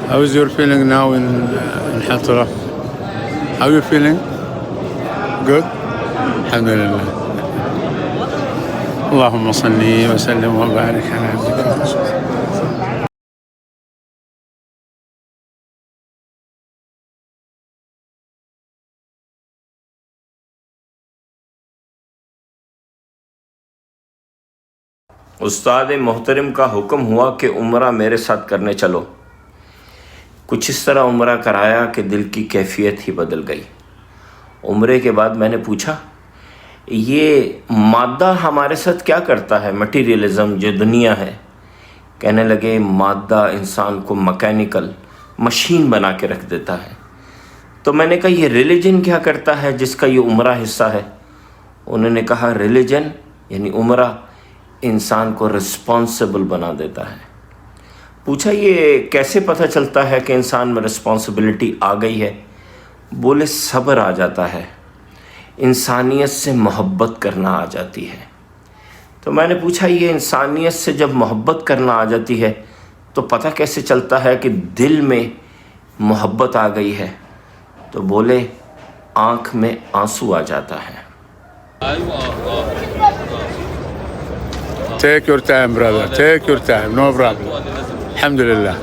How is your feeling now in Hatra? How you feeling? Good? Alhamdulillah. اللهم صل وسلم وبارك على عبدك ورسولك. استاد محترم کا حکم ہوا کہ عمرہ میرے ساتھ کرنے چلو. کچھ اس طرح عمرہ کرایا کہ دل کی کیفیت ہی بدل گئی. عمرے کے بعد میں نے پوچھا یہ مادہ ہمارے ساتھ کیا کرتا ہے، مٹیریلزم جو دنیا ہے. کہنے لگے مادہ انسان کو مکینیکل مشین بنا کے رکھ دیتا ہے. تو میں نے کہا یہ ریلیجن کیا کرتا ہے جس کا یہ عمرہ حصہ ہے؟ انہوں نے کہا ریلیجن یعنی عمرہ انسان کو رسپانسبل بنا دیتا ہے. پوچھا یہ کیسے پتہ چلتا ہے کہ انسان میں رسپانسبلٹی آ گئی ہے؟ بولے صبر آ جاتا ہے، انسانیت سے محبت کرنا آ جاتی ہے. تو میں نے پوچھا یہ انسانیت سے جب محبت کرنا آ جاتی ہے تو پتہ کیسے چلتا ہے کہ دل میں محبت آ گئی ہے؟ تو بولے آنکھ میں آنسو آ جاتا ہے. Take your time, brother. Take your time. No problem. Alhamdulillah.